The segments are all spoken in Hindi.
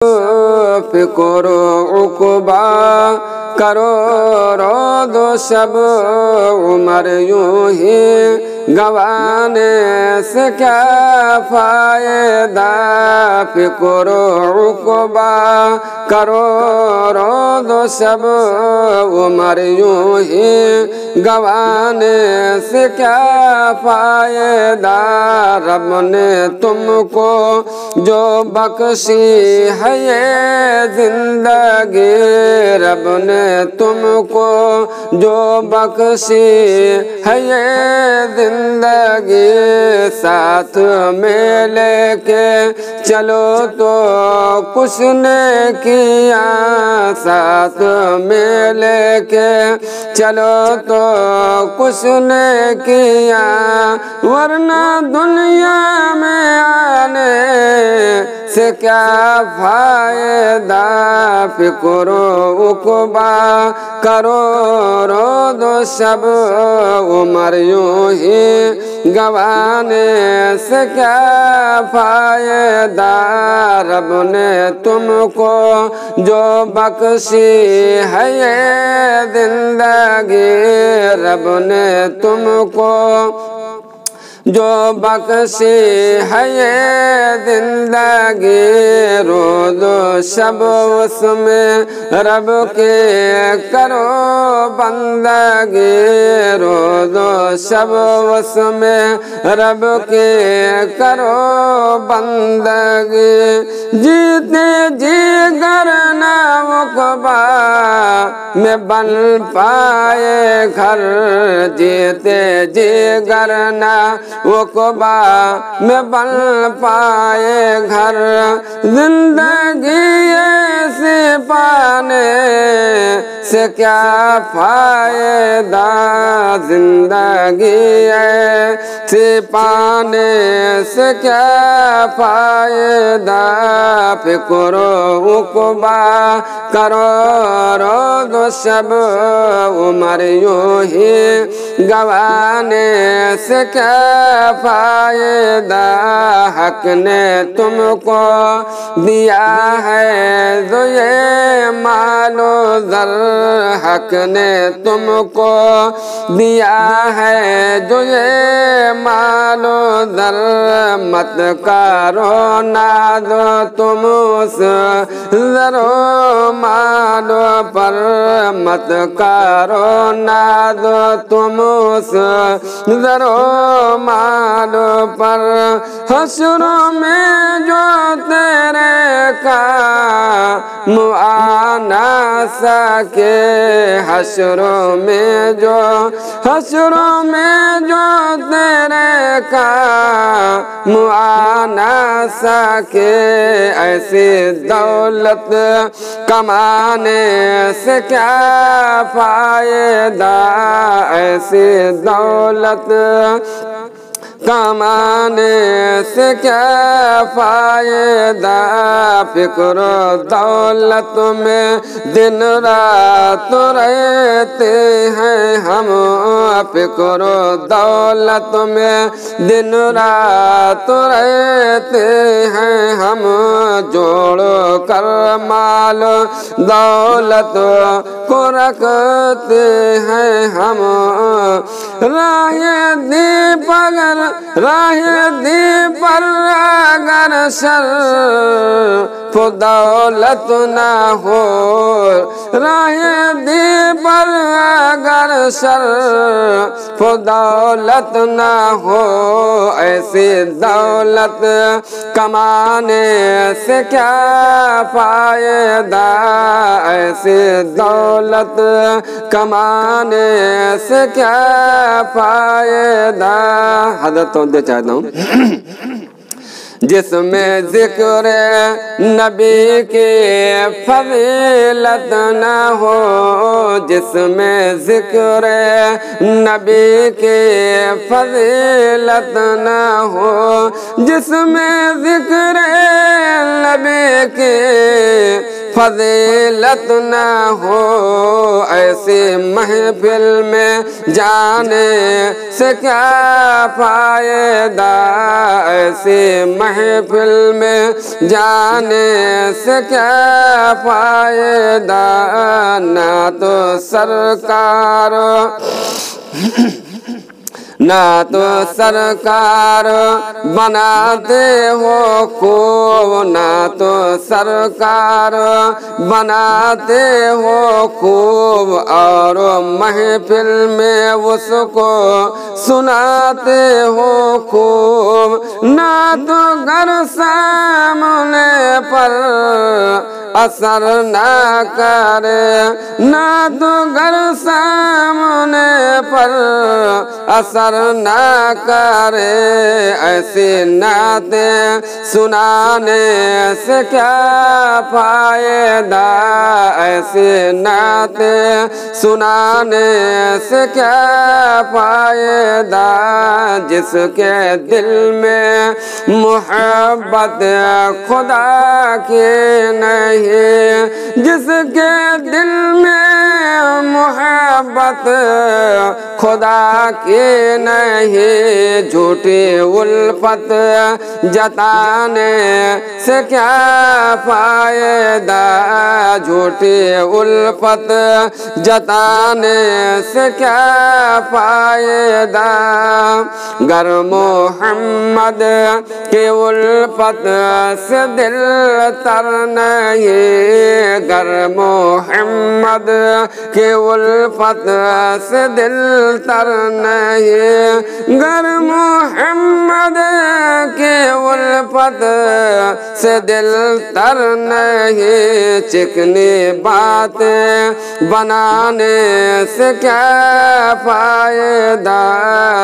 फिक्र उक़बा करो रोदो शब उम्र यूं ही गंवाने से क्या फ़ायदा। फिक्र उक़बा करो रोदो शब उम्र यूं ही गंवाने से क्या फ़ायदा। रब ने तुमको जो बख्शी है ये जिंदगी, रब ने तुमको जो बख्शी है ये जिंदगी, साथ में लेके चलो तो कुछ ने किया, साथ में लेके चलो तो कुछ ने किया, वरना दुनिया में आने से क्या फ़ायदा। फिक्र उक़बा करो रोदो शब उम्र यूं ही गंवाने से क्या फ़ायदा। रब ने तुमको जो बख्शी है ये जिंदगी, रब ने तुमको जो बख्शी है ये जिंदगी, रोज़ो शब उसमें रब के करो बंदगी, रोज़ो शब उसमें रब के करो बंदगी। जीते जिगर ना उक़बा में बन पाए घर, जीते जिगर ना उक़बा में बन पाए घर, जिंदगी ऐसी पाने से क्या फ़ायदा। जिंदगी ऐसी पाने से क्या फ़ायदा। फिक्र उक़बा करो रोज़ो शब उम्र यूं ही गंवाने से क्या फ़ायदा। हक ने तुमको दिया है जो ये मालो ज़र, हक ने तुमको दिया है जो ये मालो ज़र, मत करो नाज़ तुम उस ज़रो मालो पर, मत करो नाज़ तुम उस ज़रो मालो पर। हश्र में जो तेरे काम आ ना सके, हश्र में जो तेरे काम आ ना सके, ऐसी दौलत कमाने से क्या फ़ायदा। ऐसी दौलत कमाने से क्या फ़ायदा। फिक्र दौलत में दिन रात रहते हैं हम, फिक्र दौलत में दिन रात रहते हैं हम, जोड़ कर माल दौलत को रखते हैं हम। राह दी पर अगर शर्फ दौलत ना हो, राह दी पर अगर शर्फ दौलत ना हो, ऐसी दौलत कमाने से क्या फ़ायदा। ऐसी दौलत कमाने से क्या फ़ायदा। हज़रत दे चाहता हूँ जिसमें ज़िक्र नबी के फ़ज़ीलत न हो, जिसमें ज़िक्र नबी के फ़ज़ीलत न हो, जिसमें ज़िक्र नबी के फजीलत न हो। ऐसी महफिल में जाने से क्या फायदा, ऐसी महफिल में जाने से क्या फायदा। ना तो सरकार ना तो सरकार बनाते हो खूब, ना तो सरकार बनाते हो खूब, और महफिल में उसको सुनाते हो खूब। ना तो घर सामने पर असर ना करे, ना तो घर सामने पर असर ना करे। ऐसे नाते सुनाने से क्या फायदा, ऐसे नाते सुनाने से क्या फायदा। जिसके दिल में मोहब्बत खुदा की नहीं, जिसके दिल में मोहब्बत खुदा की नहीं, झूठी उल्फत जताने से क्या फायदा, झूठी उल्फत जताने से क्या फायदा। गर मोहम्मद के उल्फत से दिल तर नहीं, गर मोहम्मद के उल्फत से दिल तर नहीं, गर मोहम्मद के उल्फत से दिल तर नहीं। चिकनी बातें बनाने से क्या फायदा,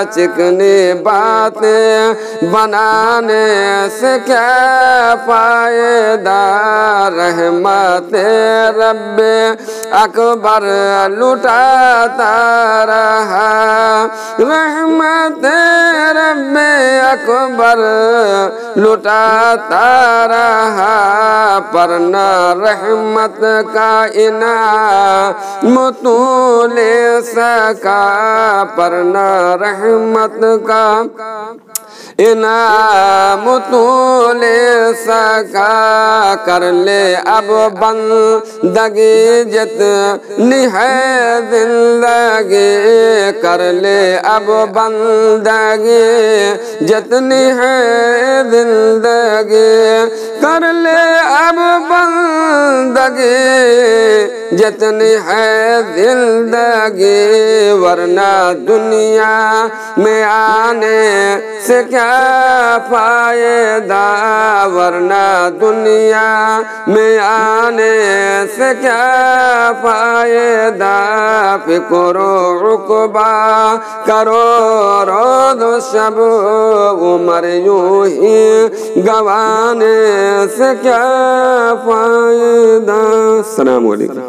चिकनी बातें बनाने से क्या फायदा। रहमत रब्बे अकबर लुटाता रहा, रहमत रब्बे अकबर लुटाता रहा। पर न रहमत का इनाम तू ले सका, पर न रहमत का इनाम तू ले सका। कर ले अब बंदगी जितनी है जिंदगी, कर ले अब बंदगी जितनी है जिंदगी, कर ले अब बंदगी जितनी है जिंदगी। वरना दुनिया में आने से क्या फायदा, वरना दुनिया में आने से क्या फायदा। फिक्रो उक़बा करो रोज़ शब, उम्र यूं ही गवाने से क्या फायदा। अस्सलामु अलैकुम।